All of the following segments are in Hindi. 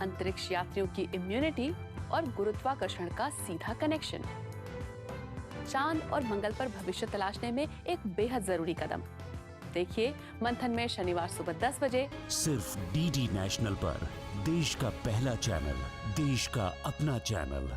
अंतरिक्ष यात्रियों की इम्यूनिटी और गुरुत्वाकर्षण का सीधा कनेक्शन। चांद और मंगल पर भविष्य तलाशने में एक बेहद जरूरी कदम। देखिए मंथन में शनिवार सुबह 10 बजे सिर्फ डीडी नेशनल पर, देश का पहला चैनल, देश का अपना चैनल।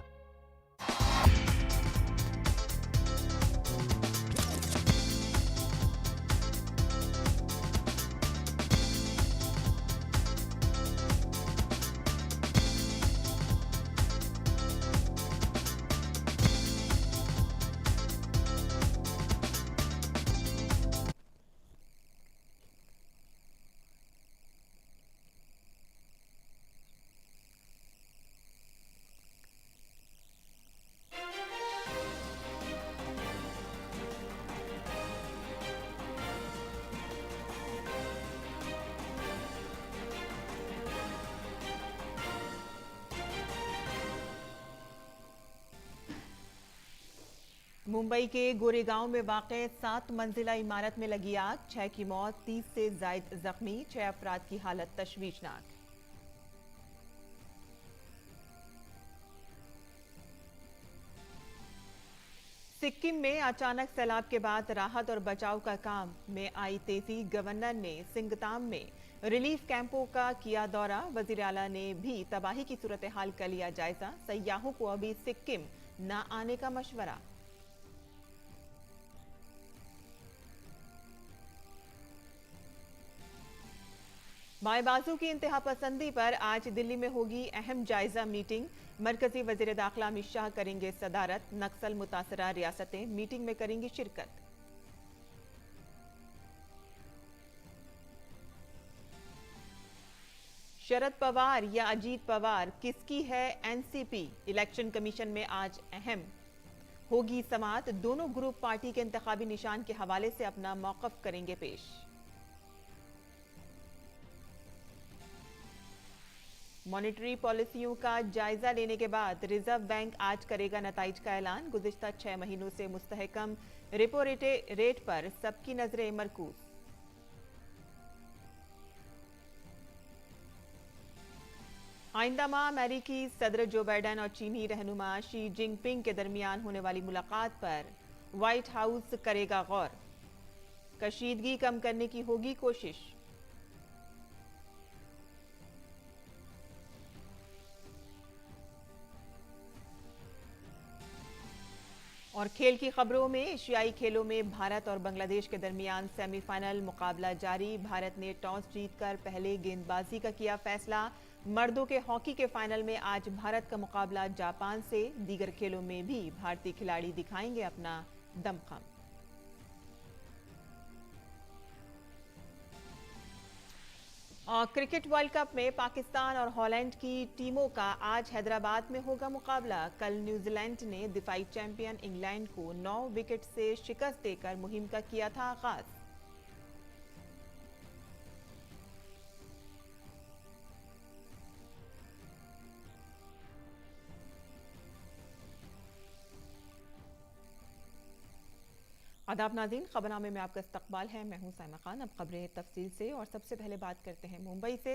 मुंबई के गोरेगांव में वाक़े 7 मंजिला इमारत में लगी आग, 6 की मौत, 30 से ज़ायद जख्मी, 6 अफराद की हालत तशवीशनाक। सिक्किम में अचानक सैलाब के बाद राहत और बचाव का काम में आई तेजी। गवर्नर ने सिंगताम में रिलीफ कैंपों का किया दौरा। वजीर आला ने भी तबाही की सूरत हाल का लिया जायजा। सयाहों को अभी सिक्किम न आने का मशवरा। बाएं बाजू की इंतहा पसंदी पर आज दिल्ली में होगी अहम जायजा मीटिंग। मरकजी वजीर दाखिला अमित शाह करेंगे सदारत। नक्सल मुतासरा रियासतें मीटिंग में करेंगी शिरकत। शरद पवार या अजीत पवार, किसकी है एनसीपी? इलेक्शन कमीशन में आज अहम होगी समाअत। दोनों ग्रुप पार्टी के इंतखाबी निशान के हवाले से अपना मौकफ करेंगे पेश। मॉनेटरी पॉलिसियों का जायजा लेने के बाद रिजर्व बैंक आज करेगा नताइज का ऐलान। गुज़िश्ता 6 महीनों से मुस्तहकम रेपो रेट पर सबकी नजरें मरकूज। आइंदा माह अमेरिकी सदर जो बाइडेन और चीनी रहनुमा शी जिनपिंग के दरमियान होने वाली मुलाकात पर व्हाइट हाउस करेगा गौर। कशीदगी कम करने की होगी कोशिश। और खेल की खबरों में एशियाई खेलों में भारत और बांग्लादेश के दरमियान सेमीफाइनल मुकाबला जारी। भारत ने टॉस जीतकर पहले गेंदबाजी का किया फैसला। मर्दों के हॉकी के फाइनल में आज भारत का मुकाबला जापान से। दीगर खेलों में भी भारतीय खिलाड़ी दिखाएंगे अपना दमखम। और क्रिकेट वर्ल्ड कप में पाकिस्तान और हॉलैंड की टीमों का आज हैदराबाद में होगा मुकाबला। कल न्यूजीलैंड ने दिफाई चैंपियन इंग्लैंड को 9 विकेट से शिकस्त देकर मुहिम का किया था आगाज। आदाब नाज़रीन, खबरनामे में आपका इस्तकबाल है। मैं हूं साइमा खान। अब खबरें तफसील से। और सबसे पहले बात करते हैं मुंबई से,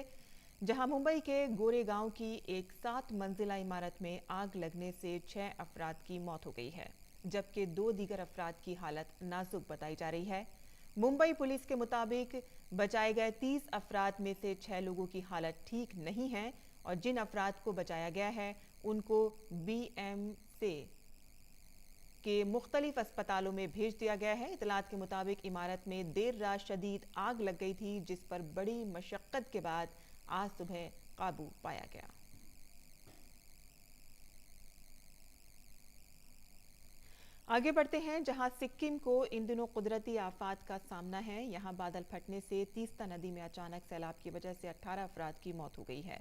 जहां मुंबई के गोरेगांव की एक 7 मंजिला इमारत में आग लगने से 6 अफराद की मौत हो गई है, जबकि 2 दीगर अफराद की हालत नाजुक बताई जा रही है। मुंबई पुलिस के मुताबिक बचाए गए 30 अफराद में से 6 लोगों की हालत ठीक नहीं है और जिन अफराद को बचाया गया है उनको BMC के मुख्तलिफ अस्पतालों में भेज दिया गया है। इतलात के मुताबिक इमारत में देर रात शदीद आग लग गई थी, जिस पर बड़ी मशक्कत के बाद आज सुबह काबू पाया गया। आगे बढ़ते हैं, जहां सिक्किम को इन दिनों कुदरती आफात का सामना है। यहां बादल फटने से तीस्ता नदी में अचानक सैलाब की वजह से 18 अफराद की मौत हो गई है।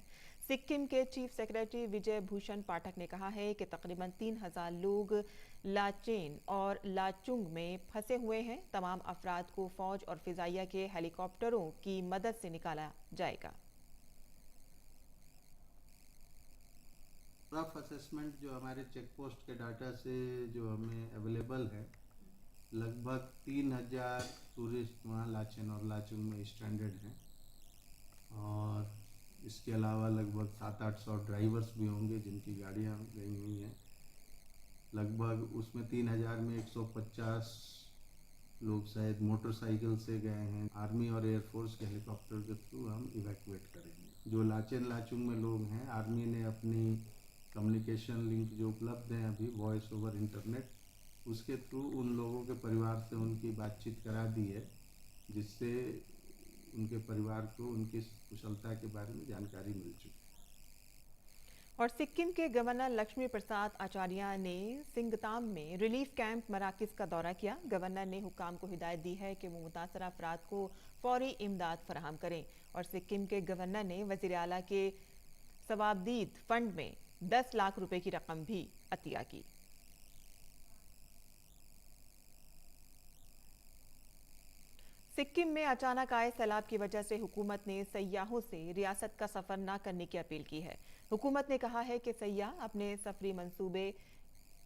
सिक्किम के चीफ सेक्रेटरी विजय भूषण पाठक ने कहा है कि तकरीबन 3000 लोग लाचेन और लाचुंग में फंसे हुए हैं। तमाम अफराद को फौज और फिजाइया के हेलीकॉप्टरों की मदद से निकाला जाएगा। रफ असेसमेंट जो हमारे चेक पोस्ट के डाटा से जो हमें अवेलेबल है, लगभग 3000 टूरिस्ट वहाँ लाचेन और लाचुंग में स्ट्रैंडेड हैं और इसके अलावा लगभग 700-800 ड्राइवर्स भी होंगे जिनकी गाड़ियाँ गई हुई हैं। लगभग उसमें 3000 में 150 लोग शायद मोटरसाइकिल से गए हैं। आर्मी और एयरफोर्स के हेलीकॉप्टर के थ्रू हम इवैक्यूएट करेंगे। जो लाचेन लाचुंग में लोग हैं, आर्मी ने अपनी कम्युनिकेशन लिंक जो उपलब्ध हैं अभी वॉइस ओवर इंटरनेट, उसके थ्रू उन लोगों के परिवार से उनकी बातचीत करा दी है, जिससे उनके परिवार को उनकी कुशलता के बारे में जानकारी मिल चुकी है। और सिक्किम के गवर्नर लक्ष्मी प्रसाद आचार्य ने सिंगताम में रिलीफ कैंप मराकज का दौरा किया। गवर्नर ने हुक्काम को हिदायत दी है कि वो मुतासरा अफराद को फौरी इमदाद फराहम करें। और सिक्किम के गवर्नर ने वज़ीर आला के सवाबदीद फंड में 10 लाख रुपए की रकम भी अतिया की। सिक्किम में अचानक आए सैलाब की वजह से हुकूमत ने सयाहों से रियासत का सफर न करने की अपील की है। हुकूमत ने कहा है कि सयाह अपने सफरी मंसूबे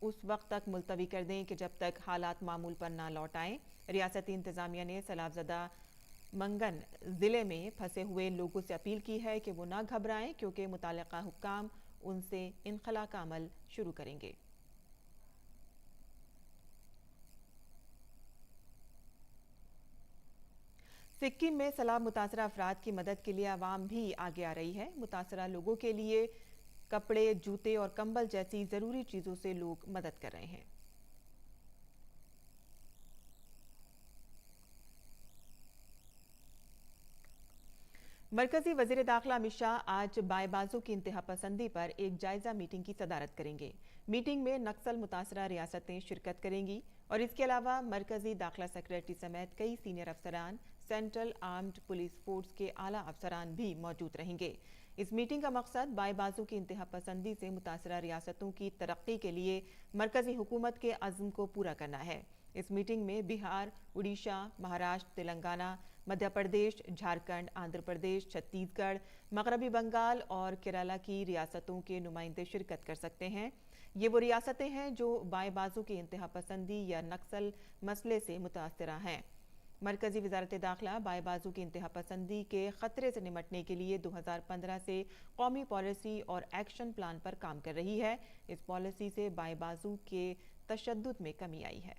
उस वक्त तक मुलतवी कर दें कि जब तक हालात मामूल पर न लौट आएं। रियासती इंतजामिया ने सैलाबज़दा मंगन जिले में फंसे हुए लोगों से अपील की है कि वो न घबराएं, क्योंकि मुतालिका हुक्काम उनसे इनखला का अमल शुरू करेंगे। सिक्किम में सैलाब मुतासरा अफराद की मदद के लिए आवाम भी आगे आ रही है। मुतासरा लोगों के लिए कपड़े, जूते और कंबल जैसी जरूरी चीजों से लोग मदद कर रहे हैं। मरकजी वजीर दाखिला अमित शाह आज बाएबाजों की इंतहा पसंदी पर एक जायजा मीटिंग की सदारत करेंगे। मीटिंग में नक्सल मुतासरा रियासतें शिरकत करेंगी और इसके अलावा मरकजी दाखिला सेक्रेटरी समेत कई सीनियर अफसरान, सेंट्रल आर्म्ड पुलिस फोर्स के आला अफसरान भी मौजूद रहेंगे। इस मीटिंग का मकसद बाएबाजों की इंतहा पसंदी से मुतासरा रियासतों की तरक्की के लिए मरकजी हुकूमत के अज़्म को पूरा करना है। इस मीटिंग में बिहार, उड़ीसा, महाराष्ट्र, तेलंगाना, मध्य प्रदेश, झारखंड, आंध्र प्रदेश, छत्तीसगढ़, मगरबी बंगाल और केरला की रियासतों के नुमाइंदे शिरकत कर सकते हैं। ये वो रियासतें हैं जो बाएबाजों की इंतहा पसंदी या नक्सल मसले से मुतासरा हैं। मरकजी वजारत दाखिला बाएबाजों की इंतहा पसंदी के खतरे से निमटने के लिए 2015 से कौमी पॉलिसी और एक्शन प्लान पर काम कर रही है। इस पॉलिसी से बाएबाजों के तशद्दुद में कमी आई है।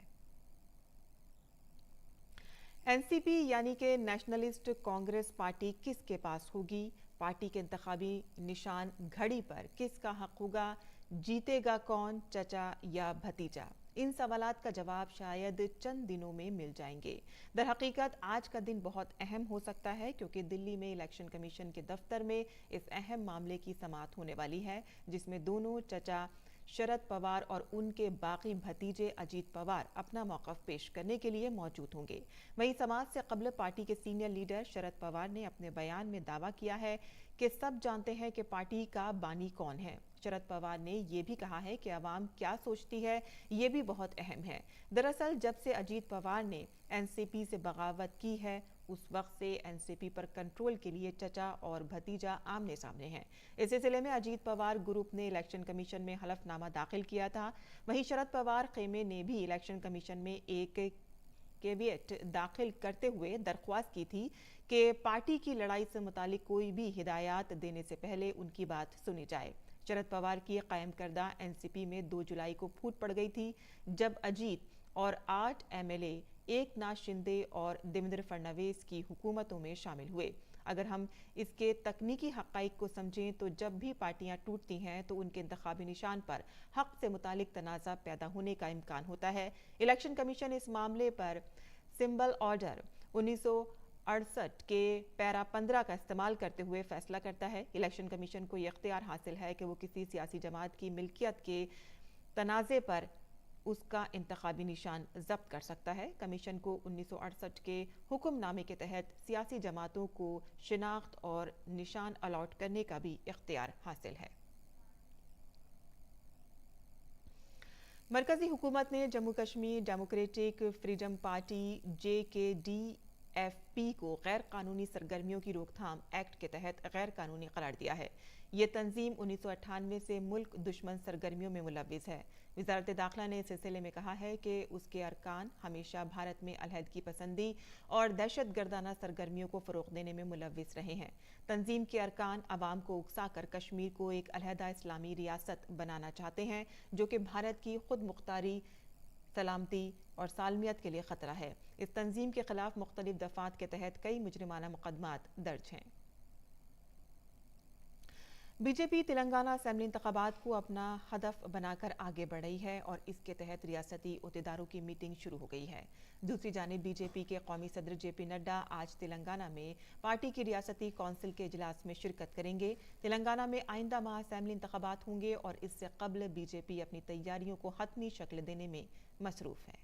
एनसीपी यानी कि नेशनलिस्ट कांग्रेस पार्टी किसके पास होगी? पार्टी के इंतखाबी निशान घड़ी पर किसका हक होगा? जीतेगा कौन, चचा या भतीजा? इन सवालात का जवाब शायद चंद दिनों में मिल जाएंगे। दर हकीकत आज का दिन बहुत अहम हो सकता है, क्योंकि दिल्ली में इलेक्शन कमीशन के दफ्तर में इस अहम मामले की समाअत होने वाली है, जिसमें दोनों चचा शरद पवार और उनके बाकी भतीजे अजीत पवार अपना मौक़िफ़ पेश करने के लिए मौजूद होंगे। वहीं समाअत से कबल पार्टी के सीनियर लीडर शरद पवार ने अपने बयान में दावा किया है कि सब जानते हैं कि पार्टी का बानी कौन है। शरद पवार ने यह भी कहा है कि आवाम क्या सोचती है, ये भी बहुत अहम है। दरअसल जब से अजीत पवार ने एनसीपी से बगावत की है, उस वक्त से एनसीपी पर कंट्रोल के लिए चचा और भतीजा आमने सामने हैं। इस सिलसिले में अजीत पवार ग्रुप ने इलेक्शन कमीशन में हलफनामा दाखिल किया था। वहीं शरद पवार खेमे ने भी इलेक्शन कमीशन में एक कैविएट दाखिल करते हुए दरख्वास्त की थी कि पार्टी की लड़ाई से मुतालिक कोई भी हिदायत देने से पहले उनकी बात सुनी जाए। शरद पवार की कायम करदा एनसीपी में 2 जुलाई को फूट पड़ गई थी, जब अजीत और 8 एमएलए एकनाथ शिंदे और देवेंद्र फडणवीस की हुकूमतों में शामिल हुए। अगर हम इसके तकनीकी हक़ाइक़ को समझें तो जब भी पार्टियां टूटती हैं तो उनके इंतखाबी निशान पर हक से मुतालिक तनाज़ा पैदा होने का इम्कान होता है। इलेक्शन कमीशन इस मामले पर सिंबल ऑर्डर 1968 के पैरा 15 का इस्तेमाल करते हुए फैसला करता है। इलेक्शन कमीशन को यह इख्तियार हासिल है कि वो किसी सियासी जमात की मिल्कियत के तनाज़े पर उसका इंतखाबी निशान जब्त कर सकता है। कमीशन को 1968 के हुक्मनामे के तहत सियासी जमातों को शिनाख्त और निशान अलॉट करने का भी इख्तियार हासिल है। मरकजी हुकूमत ने Jammu Kashmir democratic freedom party JKD IFP को गैर कानूनी सरगर्मियों की रोकथाम एक्ट के तहत गैर कानूनी करार दिया है। ये तंजीम 1998 से मुल्क दुश्मन सरगर्मियों में मुलव्विस है। वजारत दाखिला ने इस सिलसिले में कहा है कि उसके अरकान हमेशा भारत में अलहदगी पसंदी और दहशत गर्दाना सरगर्मियों को फ़रोग़ देने में मुलव्विस रहे हैं। तंजीम के अरकान अवाम को उकसाकर कश्मीर को एक अलहदा इस्लामी रियासत बनाना चाहते हैं, जो कि भारत की खुद मुख्तारी, सलामती और सालमियत के लिए ख़तरा है। इस तंजीम के खिलाफ मुख्तलिफ दफ़ात के तहत कई मुजरिमाना मुकदमात दर्ज हैं। बीजेपी तेलंगाना असेंबली इंतखाबात को अपना हदफ बनाकर आगे बढ़ रही है और इसके तहत रियासती अहदेदारों की मीटिंग शुरू हो गई है। दूसरी जानिब बीजेपी के कौमी सदर JP नड्डा आज तेलंगाना में पार्टी की रियासती कौंसिल के इजलास में शिरकत करेंगे। तेलंगाना में आइंदा माह असेंबली इंतखाबात होंगे और इससे कबल बीजेपी अपनी तैयारियों को हतमी शक्ल देने में मसरूफ है।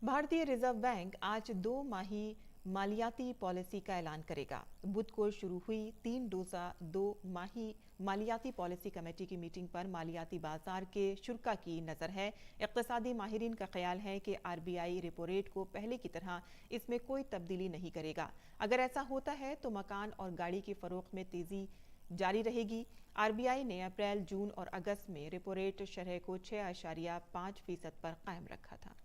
भारतीय रिजर्व बैंक आज 2 माही मालियाती पॉलिसी का ऐलान करेगा। बुध को शुरू हुई 3 रोज़ा 2 माही मालियाती पॉलिसी कमेटी की मीटिंग पर मालियाती बाजार के शुरा की नज़र है। इक़्तिसादी माहिरीन का ख्याल है कि RBI रेपो रेट को पहले की तरह इसमें कोई तब्दीली नहीं करेगा। अगर ऐसा होता है तो मकान और गाड़ी की फ़रोख्त में तेज़ी जारी रहेगी। RBI ने अप्रैल, जून और अगस्त में रेपो रेट शरह को 6.5% पर कायम रखा था।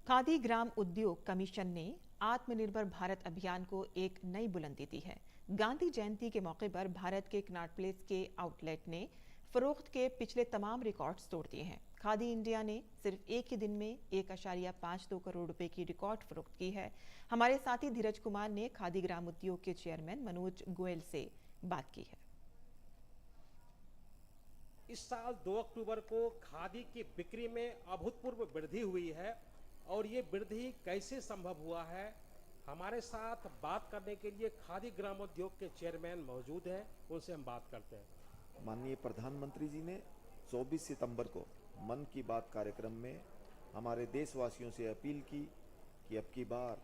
खादी ग्राम उद्योग कमीशन ने आत्मनिर्भर भारत अभियान को एक नई बुलंदी दी है। गांधी जयंती के मौके पर भारत के कनॉट प्लेस के आउटलेट ने फरोख्त के पिछले तमाम रिकॉर्ड्स तोड़ दिए हैं। खादी इंडिया ने सिर्फ एक ही दिन में 1.52 करोड़ रुपए की रिकॉर्ड फरोख्त की है। हमारे साथी धीरज कुमार ने खादी ग्राम उद्योग के चेयरमैन मनोज गोयल से बात की है। इस साल 2 अक्टूबर को खादी की बिक्री में अभूतपूर्व वृद्धि हुई है और ये वृद्धि कैसे संभव हुआ है, हमारे साथ बात करने के लिए खादी ग्रामोद्योग के चेयरमैन मौजूद हैं। उनसे हम बात करते हैं। माननीय प्रधानमंत्री जी ने 24 सितंबर को मन की बात कार्यक्रम में हमारे देशवासियों से अपील की कि अब की बार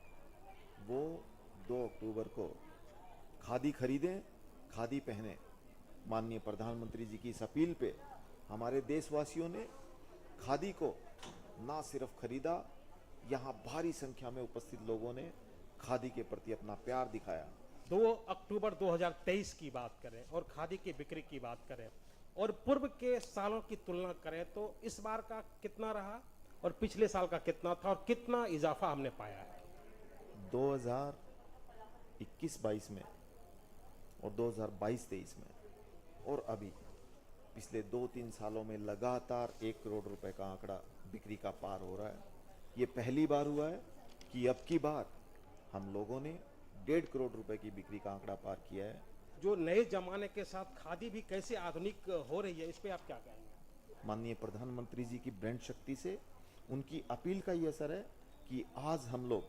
वो 2 अक्टूबर को खादी खरीदें, खादी पहनें। माननीय प्रधानमंत्री जी की इस अपील पे हमारे देशवासियों ने खादी को ना सिर्फ खरीदा, यहाँ भारी संख्या में उपस्थित लोगों ने खादी के प्रति अपना प्यार दिखाया। 2 अक्टूबर 2023 की बात करें और खादी की बिक्री की बात करें और पूर्व के सालों की तुलना करें तो इस बार का कितना रहा और पिछले साल का कितना था और कितना इजाफा हमने पाया है? 2021-22 में और 2022-23 में और अभी पिछले 2-3 सालों में लगातार 1 करोड़ रुपए का आंकड़ा बिक्री का पार हो रहा है। ये पहली बार हुआ है कि अब की बार हम लोगों ने 1.5 करोड़ रुपए की बिक्री का आंकड़ा पार किया है। जो नए जमाने के साथ खादी भी कैसे आधुनिक हो रही है, इस पे आप क्या कहेंगे? माननीय प्रधानमंत्री जी की ब्रांड शक्ति से उनकी अपील का ये असर है कि आज हम लोग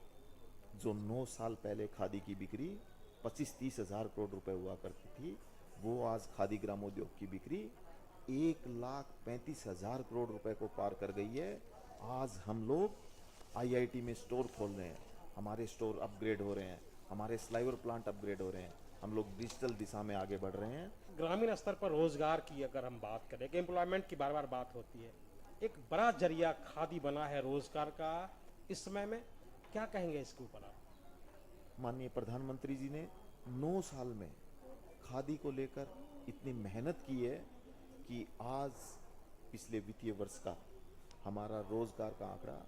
जो 9 साल पहले खादी की बिक्री 25-30 हज़ार करोड़ रुपए हुआ करती थी, वो आज खादी ग्रामोद्योग की बिक्री 1,35,000 करोड़ रुपए को पार कर गई है। आज हम लोग IIT में स्टोर खोल रहे हैं, हमारे स्टोर अपग्रेड हो रहे हैं, हमारे स्लाइवर प्लांट अपग्रेड हो रहे हैं, हम लोग डिजिटल दिशा में आगे बढ़ रहे हैं। ग्रामीण स्तर पर रोजगार की अगर हम बात करें, एम्प्लॉयमेंट की बार बार बात होती है, एक बड़ा जरिया खादी बना है रोजगार का इस समय में, क्या कहेंगे इसके ऊपर आप? माननीय प्रधानमंत्री जी ने 9 साल में खादी को लेकर इतनी मेहनत की है कि आज पिछले वित्तीय वर्ष का हमारा रोजगार का आंकड़ा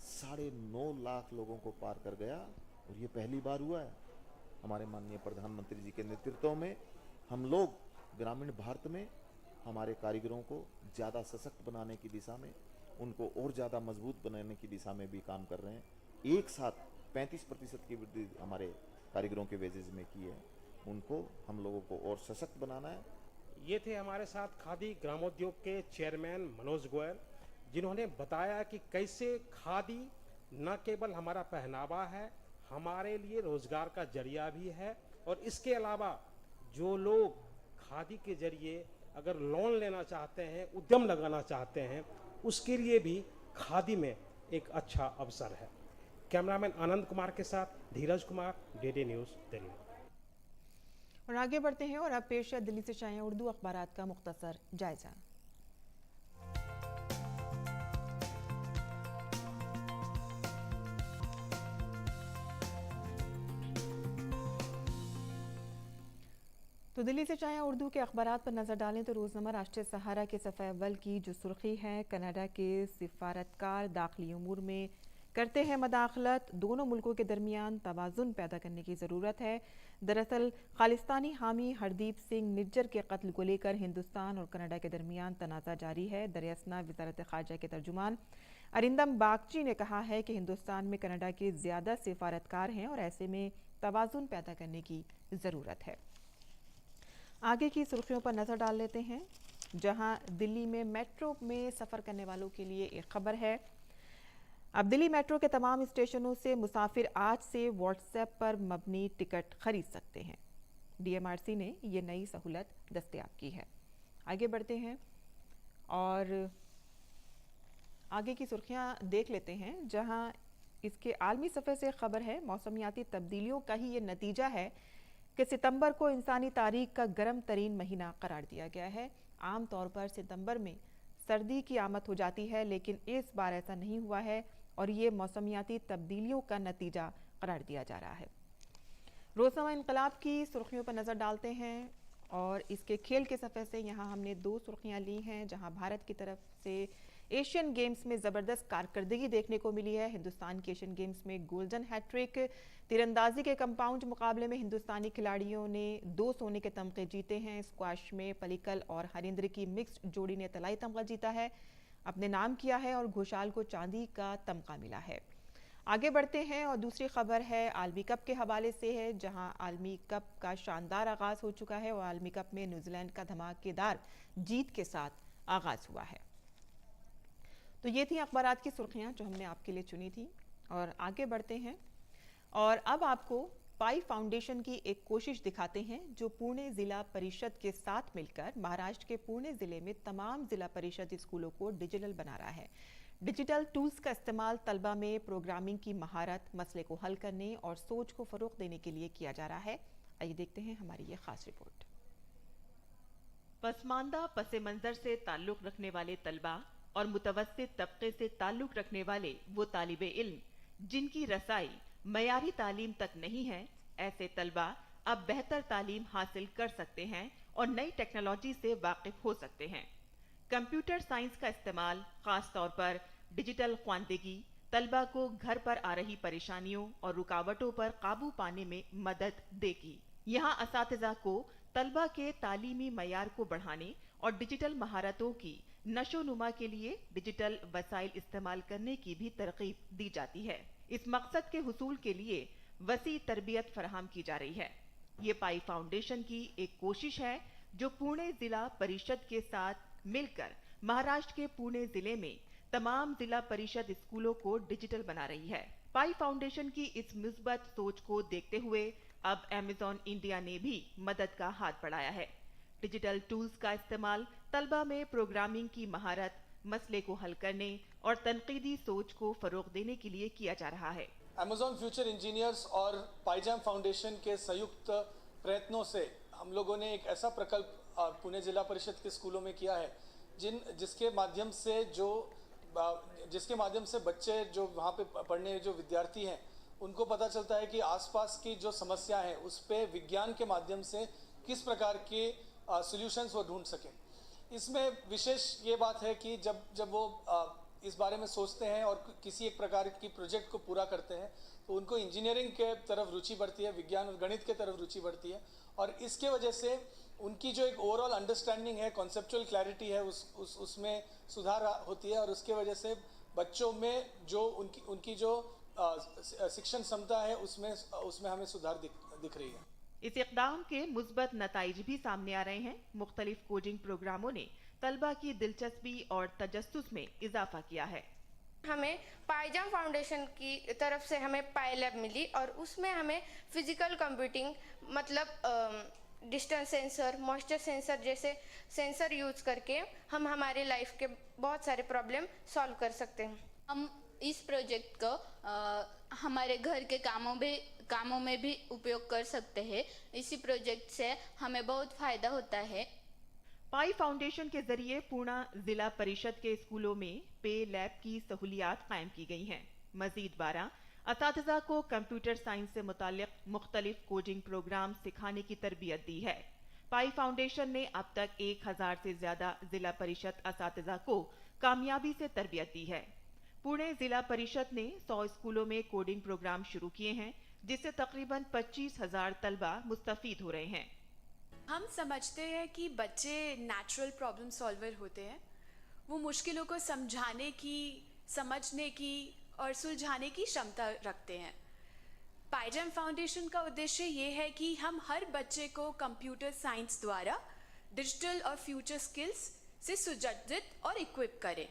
9.5 लाख लोगों को पार कर गया और ये पहली बार हुआ है। हमारे माननीय प्रधानमंत्री जी के नेतृत्व में हम लोग ग्रामीण भारत में हमारे कारीगरों को ज़्यादा सशक्त बनाने की दिशा में, उनको और ज़्यादा मजबूत बनाने की दिशा में भी काम कर रहे हैं। एक साथ 35% की वृद्धि हमारे कारीगरों के वेजेज में की है, उनको हम लोगों को और सशक्त बनाना है। ये थे हमारे साथ खादी ग्रामोद्योग के चेयरमैन मनोज गोयल, जिन्होंने बताया कि कैसे खादी न केवल हमारा पहनावा है, हमारे लिए रोजगार का जरिया भी है और इसके अलावा जो लोग खादी के जरिए अगर लोन लेना चाहते हैं, उद्यम लगाना चाहते हैं, उसके लिए भी खादी में एक अच्छा अवसर है। कैमरामैन आनंद कुमार के साथ धीरज कुमार, DD न्यूज़, दिल्ली। और आगे बढ़ते हैं और अब पेश है दिल्ली से शाया उर्दू अखबारात का मुख्तसर जायजा। तो दिल्ली से चाहे उर्दू के अखबारात पर नज़र डालें तो रोज़नामा राष्ट्रीय सहारा के सफ़े अव्वल की जो सुर्खी है, कनाडा के सिफारतकार दाखिली उमूर में करते हैं मदाखलत, दोनों मुल्कों के दरमियान तवाज़ुन पैदा करने की ज़रूरत है। दरअसल खालिस्तानी हामी हरदीप सिंह निज्जर के कत्ल को लेकर हिंदुस्तान और कनाडा के दरमियान तनाज़ा जारी है। दरियासना वज़ारत ख़ारजा के तर्जुमान अरिंदम बागची ने कहा है कि हिंदुस्तान में कनाडा के ज़्यादा सिफारतकार हैं और ऐसे में तवाज़ुन पैदा करने की ज़रूरत है। आगे की सुर्खियों पर नज़र डाल लेते हैं, जहां दिल्ली में मेट्रो में सफ़र करने वालों के लिए एक खबर है। अब दिल्ली मेट्रो के तमाम स्टेशनों से मुसाफिर आज से व्हाट्सएप पर मबनी टिकट खरीद सकते हैं। डीएमआरसी ने ये नई सहूलत दस्तयाब की है। आगे बढ़ते हैं और आगे की सुर्खियां देख लेते हैं, जहां इसके आलमी सफ़े से खबर है, मौसमियाती तब्दीलियों का ही ये नतीजा है कि सितंबर को इंसानी तारीख का गर्म तरीन महीना करार दिया गया है। आम तौर पर सितंबर में सर्दी की आमद हो जाती है, लेकिन इस बार ऐसा नहीं हुआ है और ये मौसमियाती तब्दीलियों का नतीजा करार दिया जा रहा है। रोज़नामा इनकलाब की सुर्खियों पर नज़र डालते हैं और इसके खेल के सफ़े से यहाँ हमने दो सुर्खियाँ ली हैं, जहाँ भारत की तरफ से एशियन गेम्स में ज़बरदस्त कारकर्दगी देखने को मिली है। हिंदुस्तान के एशियन गेम्स में गोल्डन हैट्रिक, तीरंदाजी के कंपाउंड मुकाबले में हिंदुस्तानी खिलाड़ियों ने 2 सोने के तमगे जीते हैं। स्क्वाश में पलिकल और हरिंद्र की मिक्स्ड जोड़ी ने तलाई तमगा जीता है, अपने नाम किया है, और घोषाल को चांदी का तमगा मिला है। आगे बढ़ते हैं और दूसरी खबर है आलमी कप के हवाले से है, जहां आलमी कप का शानदार आगाज हो चुका है और आलमी कप में न्यूजीलैंड का धमाकेदार जीत के साथ आगाज हुआ है। तो ये थी अखबारात की सुर्खियां जो हमने आपके लिए चुनी थी और आगे बढ़ते हैं और अब आपको पाई फाउंडेशन की एक कोशिश दिखाते हैं, जो पुणे जिला परिषद के साथ मिलकर महाराष्ट्र के पुणे जिले में तमाम जिला परिषद स्कूलों को डिजिटल बना रहा है। डिजिटल टूल्स का इस्तेमाल तलबा में प्रोग्रामिंग की महारत, मसले को हल करने और सोच को फरोग देने के लिए किया जा रहा है। आइए देखते हैं हमारी ये खास रिपोर्ट। पसमानदा पसे मंजर से ताल्लुक रखने वाले तलबा और मुतवस्सित तबके से ताल्लुक रखने वाले वो तालिबे इल्म जिनकी रसाई मयारी तालीम तक नहीं है, ऐसे तलबा अब बेहतर तालीम हासिल कर सकते हैं और नई टेक्नोलॉजी से वाकिफ हो सकते हैं। कंप्यूटर साइंस का इस्तेमाल, खास तौर पर डिजिटल ख्वानदगी, तलबा को घर पर आ रही परेशानियों और रुकावटों पर काबू पाने में मदद देगी। यहाँ असातिज़ा को तलबा के तालीमी मयार को बढ़ाने और डिजिटल महारतों की नशोनुमा के लिए डिजिटल वसाइल इस्तेमाल करने की भी तरकीब दी जाती है। इस मकसद के हुसूल के लिए वसी तरबियत फराहम की जा रही है। ये पाई फाउंडेशन की एक कोशिश है जो पुणे जिला परिषद के साथ मिलकर महाराष्ट्र के पुणे जिले में तमाम जिला परिषद स्कूलों को डिजिटल बना रही है। पाई फाउंडेशन की इस मुस्बत सोच को देखते हुए अब अमेज़न इंडिया ने भी मदद का हाथ बढ़ाया है। डिजिटल टूल्स का इस्तेमाल तलबा में प्रोग्रामिंग की महारत, मसले को हल करने और तनकीदी सोच को फरोग देने के लिए किया जा रहा है। अमेज़न फ्यूचर इंजीनियर्स और पाईजैम फाउंडेशन के संयुक्त प्रयत्नों से हम लोगों ने एक ऐसा प्रकल्प पुणे जिला परिषद के स्कूलों में किया है जिसके माध्यम से बच्चे जो वहाँ पे पढ़ने जो विद्यार्थी हैं उनको पता चलता है कि आसपास की जो समस्या है उस पे विज्ञान के माध्यम से किस प्रकार के सॉल्यूशंस वो ढूंढ सकें। इसमें विशेष ये बात है कि जब वो इस बारे में सोचते हैं और किसी एक प्रकार की प्रोजेक्ट को पूरा करते हैं तो उनको इंजीनियरिंग के तरफ रुचि बढ़ती है, विज्ञान और गणित के तरफ रुचि बढ़ती है और इसके वजह से उनकी जो एक ओवरऑल अंडरस्टैंडिंग है, कॉन्सेप्चुअल क्लैरिटी है, उसमें सुधार होती है और उसके वजह से बच्चों में जो उनकी जो शिक्षण क्षमता है उसमें हमें सुधार दिख रही है। इस इक़दाम के मुस्बत नताइज भी सामने आ रहे हैं। मुख्तलिफ कोचिंग प्रोग्रामों ने तलबा की दिलचस्पी और तजस्सुस में इजाफा किया है। हमें पाईजैम फाउंडेशन की तरफ से हमें पाई लैब मिली और उसमें हमें फिजिकल कंप्यूटिंग मतलब डिस्टेंस सेंसर, मॉइस्चर सेंसर जैसे सेंसर यूज करके हम हमारे लाइफ के बहुत सारे प्रॉब्लम सॉल्व कर सकते हैं। हम इस प्रोजेक्ट को हमारे घर के कामों में भी उपयोग कर सकते हैं। इसी प्रोजेक्ट से हमें बहुत फायदा होता है। पाई फाउंडेशन के जरिए पूर्णा जिला परिषद के स्कूलों में पे लैब की सहूलियात कायम की गई हैं। मजीद 12 असातिज़ा को कंप्यूटर साइंस से मुताल्लिक मुख्तलिफ कोचिंग प्रोग्राम सिखाने की तरबियत दी है। पाई फाउंडेशन ने अब तक 1000 से ज्यादा जिला परिषद असातिज़ा को कामयाबी से तरबियत दी है। पुणे जिला परिषद ने 100 स्कूलों में कोडिंग प्रोग्राम शुरू किए हैं, जिससे तकरीबन 25,000 तलबा मुस्तफीद हो रहे हैं। हम समझते हैं कि बच्चे नेचुरल प्रॉब्लम सॉल्वर होते हैं। वो मुश्किलों को समझाने की, समझने की और सुलझाने की क्षमता रखते हैं। पाइजम फाउंडेशन का उद्देश्य ये है कि हम हर बच्चे को कंप्यूटर साइंस द्वारा डिजिटल और फ्यूचर स्किल्स से सुसज्जित और इक्विप करें।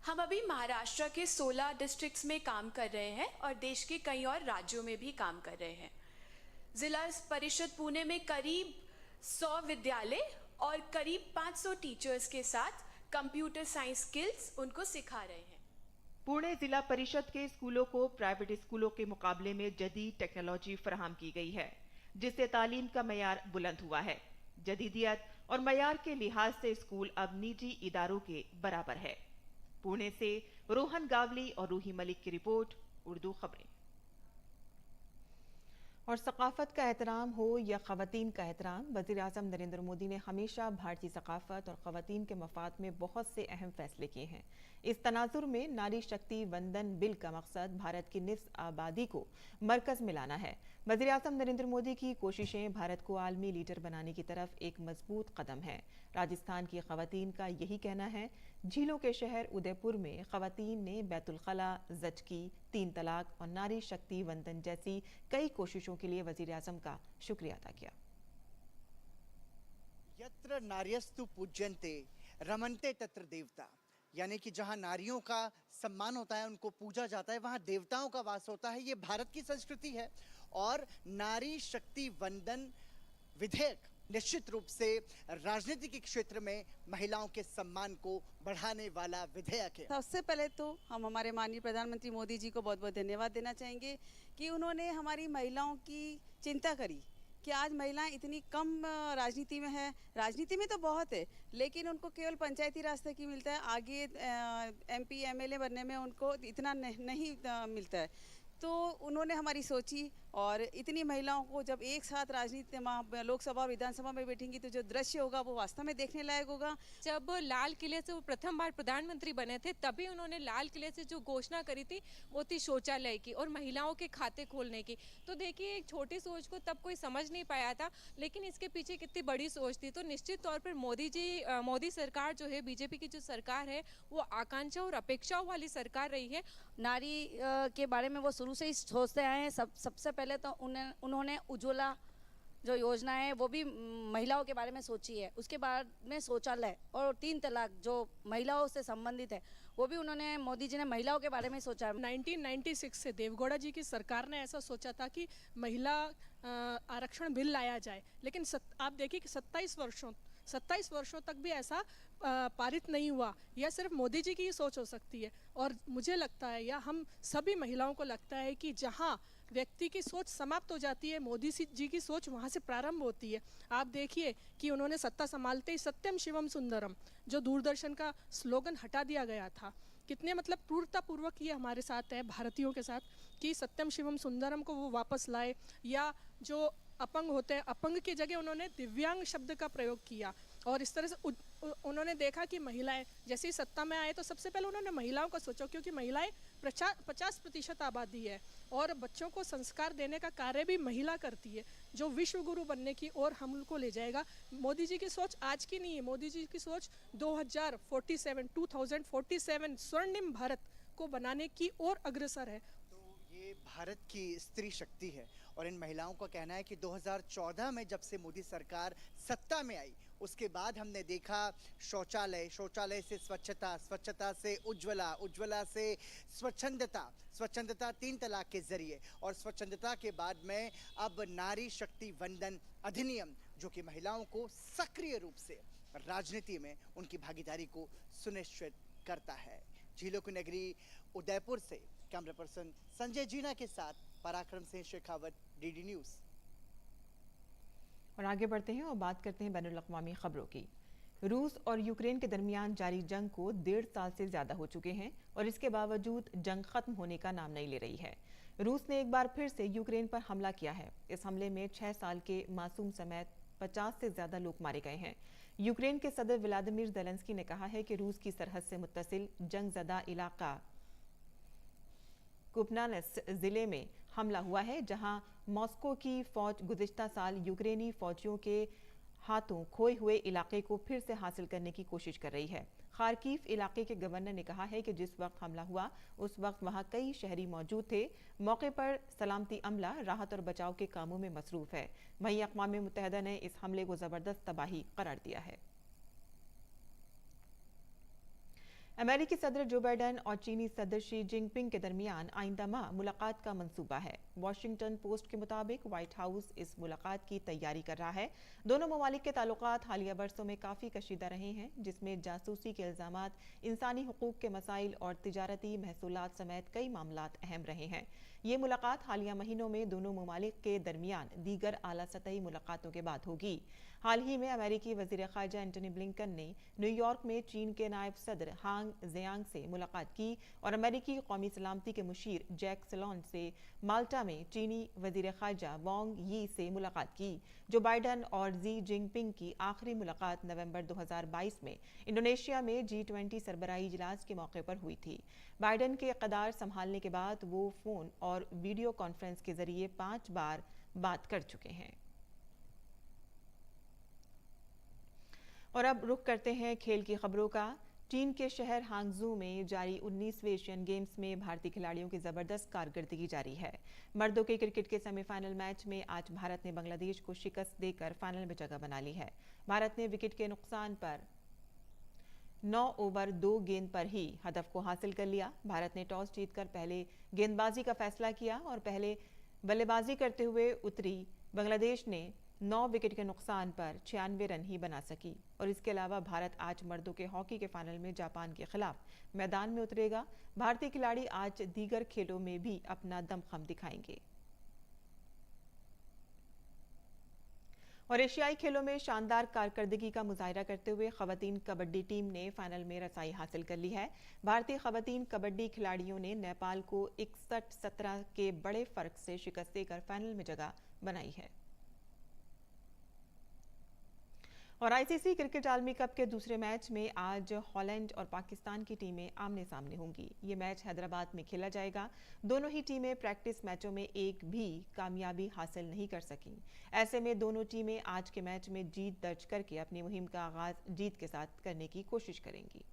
हम अभी महाराष्ट्र के 16 डिस्ट्रिक्ट्स में काम कर रहे हैं और देश के कई और राज्यों में भी काम कर रहे हैं। जिला परिषद पुणे में करीब 100 विद्यालय और करीब 500 टीचर्स के साथ कंप्यूटर साइंस स्किल्स उनको सिखा रहे हैं। पुणे जिला परिषद के स्कूलों को प्राइवेट स्कूलों के मुकाबले में जदीद टेक्नोलॉजी फराहम की गई है, जिससे तालीम का मयार बुलंद हुआ है। जदीदियत और मयार के लिहाज से स्कूल अब निजी इदारों के बराबर है। पुणे से रोहन गावली और रूही मलिक की रिपोर्ट, उर्दू खबरें। और सकाफत का एहतराम हो या ख़वातीन का एहतराम, वज़ीर-ए-आज़म नरेंद्र मोदी ने हमेशा भारतीय सकाफत और ख़वातीन के मफाद में बहुत से अहम फैसले किए हैं। इस तनाजुर में नारी शक्ति वंदन बिल का मकसद भारत की निस्फ आबादी को मरकज़ में लाना है। वज़ीर-ए-आज़म नरेंद्र मोदी की कोशिशें भारत को आलमी लीडर बनाने की तरफ एक मजबूत कदम है। राजस्थान की ख़वातीन का यही कहना है। झीलों के शहर उदयपुर में ख़वातीन ने बैतुल खला, ज़चकी, 3 तलाक और नारी शक्ति वंदन जैसी कई कोशिशों के लिए वज़ीर-ए-आज़म का शुक्रिया अदा किया। यत्र नार्यस्तु पूज्यन्ते रमन्ते तत्र देवता, यानी कि जहाँ नारियों का सम्मान होता है, उनको पूजा जाता है, वहाँ देवताओं का वास होता है। ये भारत की संस्कृति है और नारी शक्ति वंदन विधेयक निश्चित रूप से राजनीति के क्षेत्र में महिलाओं के सम्मान को बढ़ाने वाला विधेयक है। सबसे पहले तो हम हमारे माननीय प्रधानमंत्री मोदी जी को बहुत बहुत धन्यवाद देना चाहेंगे कि उन्होंने हमारी महिलाओं की चिंता करी कि आज महिलाएं इतनी कम राजनीति में है। राजनीति में तो बहुत है, लेकिन उनको केवल पंचायती राज तक ही मिलता है। आगे MP MLA बनने में उनको इतना नहीं मिलता है। तो उन्होंने हमारी सोची और इतनी महिलाओं को जब एक साथ राजनीति में लोकसभा और विधानसभा में बैठेंगी तो जो दृश्य होगा वो वास्तव में देखने लायक होगा। जब लाल किले से वो प्रथम बार प्रधानमंत्री बने थे, तभी उन्होंने लाल किले से जो घोषणा करी थी वो थी शौचालय की और महिलाओं के खाते खोलने की। तो देखिए, एक छोटी सोच को तब कोई समझ नहीं पाया था, लेकिन इसके पीछे कितनी बड़ी सोच थी। तो निश्चित तौर पर मोदी सरकार जो है, बीजेपी की जो सरकार है, वो आकांक्षा और अपेक्षाओं वाली सरकार रही है। नारी के बारे में वो शुरू से ही सोचते आए हैं। सबसे पहले तो उन्होंने उज्ज्वला जो योजना है वो भी महिलाओं के बारे में सोची है। उसके बाद में शौचालय और 3 तलाक जो महिलाओं से संबंधित है वो भी उन्होंने, मोदी जी ने महिलाओं के बारे में सोचा। 1996 से देवगौड़ा जी की सरकार ने ऐसा सोचा था कि महिला आरक्षण बिल लाया जाए, लेकिन आप देखिए कि 27 वर्षों तक भी ऐसा पारित नहीं हुआ। यह सिर्फ मोदी जी की ही सोच हो सकती है और मुझे लगता है, या हम सभी महिलाओं को लगता है कि जहां व्यक्ति की सोच समाप्त हो जाती है, मोदी जी की सोच वहां से प्रारंभ होती है। आप देखिए कि उन्होंने सत्ता संभालते ही सत्यम शिवम सुंदरम जो दूरदर्शन का स्लोगन हटा दिया गया था, कितने क्रूरता पूर्वक ये हमारे साथ है, भारतीयों के साथ, कि सत्यम शिवम सुंदरम को वो वापस लाए। या जो अपंग होते हैं, अपंग की जगह उन्होंने दिव्यांग शब्द का प्रयोग किया और इस तरह से उन्होंने देखा कि महिलाएं जैसे ही सत्ता में आए तो सबसे पहले उन्होंने महिलाओं को सोचा, क्योंकि महिलाएं 50% आबादी है और बच्चों को संस्कार देने का कार्य भी महिला करती है, जो विश्व गुरु बनने की ओर हमको ले जाएगा। मोदी जी की सोच आज की नहीं है, मोदी जी की सोच 2047 स्वर्णिम भारत को बनाने की ओर अग्रसर है। ये भारत की स्त्री शक्ति है और इन महिलाओं का कहना है कि 2014 में जब से मोदी सरकार सत्ता में आई, उसके बाद हमने देखा शौचालय से स्वच्छता, स्वच्छता से उज्ज्वला, उज्ज्वला से स्वच्छंदता, 3 तलाक के जरिए, और स्वच्छंदता के बाद में अब नारी शक्ति वंदन अधिनियम, जो कि महिलाओं को सक्रिय रूप से राजनीति में उनकी भागीदारी को सुनिश्चित करता है। झीलों की नगरी उदयपुर से कैमरा पर्सन संजय जीना के साथ पराक्रम सिंह शेखावत, DD न्यूज़। और आगे बढ़ते हैं और बात करते हैं बैनुल-अक़वामी खबरों की। रूस और यूक्रेन के दरमियान जारी जंग को 1.5 साल से ज्यादा हो चुके हैं और इसके बावजूद जंग खत्म होने का नाम नहीं ले रही है। रूस ने एक बार फिर से यूक्रेन पर हमला किया है। इस हमले में 6 साल के मासूम समेत 50 से ज्यादा लोग मारे गए हैं। यूक्रेन के सदर व्लादिमीर ज़ेलेंस्की ने कहा है कि रूस की सरहद से मुत्तसिल जंगज़दा इलाका कुप्यानस्क जिले में हमला हुआ है, जहां मॉस्को की फौज गुज़िश्ता साल यूक्रेनी फौजियों के हाथों खोए हुए इलाके को फिर से हासिल करने की कोशिश कर रही है। खार्किव इलाके के गवर्नर ने कहा है कि जिस वक्त हमला हुआ उस वक्त वहां कई शहरी मौजूद थे। मौके पर सलामती अमला राहत और बचाव के कामों में मसरूफ है। वहीं अक़वाम मुत्तहिदा ने इस हमले को जबरदस्त तबाही करार दिया है। अमेरिकी सदर जो बाइडेन और चीनी सदर शी जिनपिंग के दरमियान आइंदा माह मुलाकात का मंसूबा है। वॉशिंगटन पोस्ट के मुताबिक व्हाइट हाउस इस मुलाकात की तैयारी कर रहा है। दोनों ममालिक के ताल्लुकात हालिया बरसों में काफ़ी कशीदा रहे हैं, जिसमें जासूसी के इल्ज़ामात, इंसानी हुकूक के मसाइल और तिजारती महसूलात समेत कई मामलात अहम रहे हैं। ये मुलाकात हालिया महीनों में दोनों ममालिक के दरमियान दीगर आला सतही मुलाकातों के बाद होगी। हाल ही में अमेरिकी वज़ीर ख़ारजा एंटनी ब्लिंकन ने न्यूयॉर्क में चीन के नायब सदर हांग ज़ियांग से मुलाकात की और अमेरिकी कौमी सलामती के मुशीर जैक सलोन से माल्टा में चीनी वज़ीर ख़ारजा वांग यी से मुलाकात की। जो बाइडेन और जी जिनपिंग की आखिरी मुलाकात नवंबर 2022 में इंडोनेशिया में G20 सरबराही इजलास के मौके पर हुई थी। बाइडेन के इक़्तिदार संभालने के बाद वो फ़ोन और वीडियो कॉन्फ्रेंस के जरिए 5 बार बात कर चुके हैं। और अब रुख करते हैं खेल की खबरों का। चीन के शहर हांगजू में जारी 19वें एशियन गेम्स में भारतीय खिलाड़ियों की जबरदस्त कारकर्दगी जारी है। मर्दों के क्रिकेट के सेमीफाइनल मैच में आज भारत ने बांग्लादेश को शिकस्त देकर फाइनल में जगह बना ली है। भारत ने विकेट के नुकसान पर 9 ओवर 2 गेंद पर ही हदफ को हासिल कर लिया। भारत ने टॉस जीतकर पहले गेंदबाजी का फैसला किया और पहले बल्लेबाजी करते हुए उतरी बांग्लादेश ने 9 विकेट के नुकसान पर 96 रन ही बना सकी। और इसके अलावा भारत आज मर्दों के हॉकी के फाइनल में जापान के खिलाफ मैदान में उतरेगा। भारतीय खिलाड़ी आज दीगर खेलों में भी अपना दमखम दिखाएंगे। और एशियाई खेलों में शानदार कारकर्दगी का मुजाहिरा करते हुए खवातीन कबड्डी टीम ने फाइनल में रसाई हासिल कर ली है। भारतीय खवातीन कबड्डी खिलाड़ियों ने नेपाल को 61-17 के बड़े फर्क से शिकस्त देकर फाइनल में जगह बनाई है। और आईसीसी क्रिकेट आलमी कप के दूसरे मैच में आज हॉलैंड और पाकिस्तान की टीमें आमने सामने होंगी। ये मैच हैदराबाद में खेला जाएगा। दोनों ही टीमें प्रैक्टिस मैचों में एक भी कामयाबी हासिल नहीं कर सकीं। ऐसे में दोनों टीमें आज के मैच में जीत दर्ज करके अपनी मुहिम का आगाज जीत के साथ करने की कोशिश करेंगी।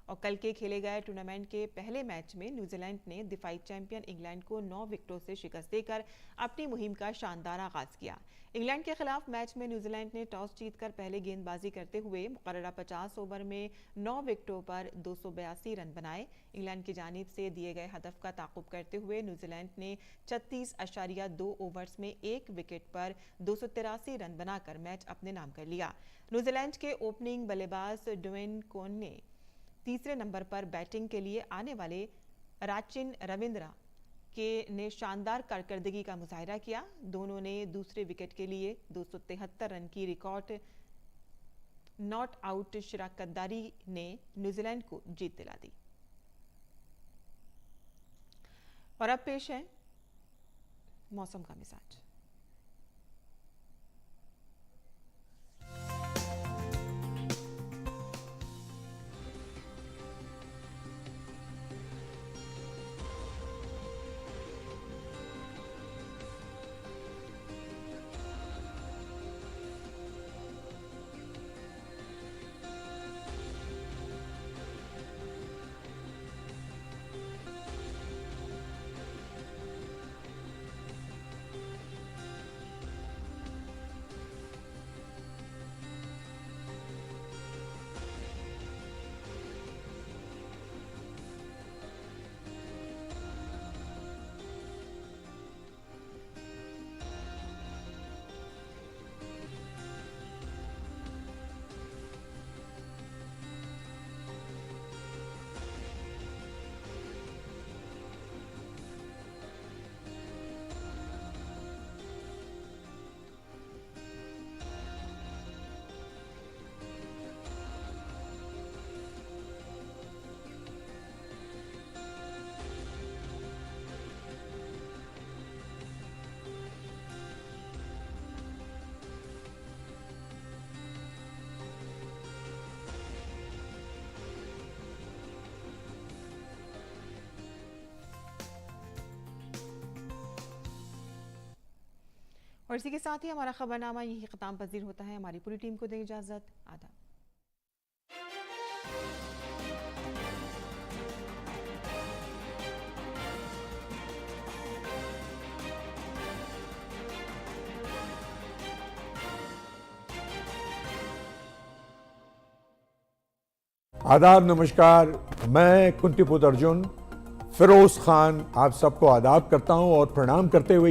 और कल के खेले गए टूर्नामेंट के पहले मैच में न्यूजीलैंड ने दिफाई चैंपियन इंग्लैंड को 9 विकेटों से शिकस्त देकर अपनी मुहिम का शानदार आगाज किया। इंग्लैंड के खिलाफ मैच में न्यूजीलैंड ने टॉस जीतकर पहले गेंदबाजी करते हुए मुकर्ररा 50 ओवर में 9 विकेटों पर 282 रन बनाए। इंग्लैंड की जानिब से दिए गए हदफ का ताक़ुब करते हुए न्यूजीलैंड ने 36.2 ओवर्स में 1 विकेट पर 283 रन बनाकर मैच अपने नाम कर लिया। न्यूजीलैंड के ओपनिंग बल्लेबाज ड्वेन कोन ने तीसरे नंबर पर बैटिंग के लिए आने वाले राचिन रविंद्रा ने शानदार कारकर्दगी का मुजाहिरा किया। दोनों ने दूसरे विकेट के लिए 273 रन की रिकॉर्ड नॉट आउट शिराकतदारी ने न्यूजीलैंड को जीत दिला दी। और अब पेश है मौसम का मिजाज। और इसी के साथ ही हमारा खबरनामा यही ख़त्म पजीर होता है। हमारी पूरी टीम को दें इजाज़त। आदाब। आदाब, नमस्कार। मैं कुंतीपुत्र अर्जुन फिरोज खान आप सबको आदाब करता हूं और प्रणाम करते हुए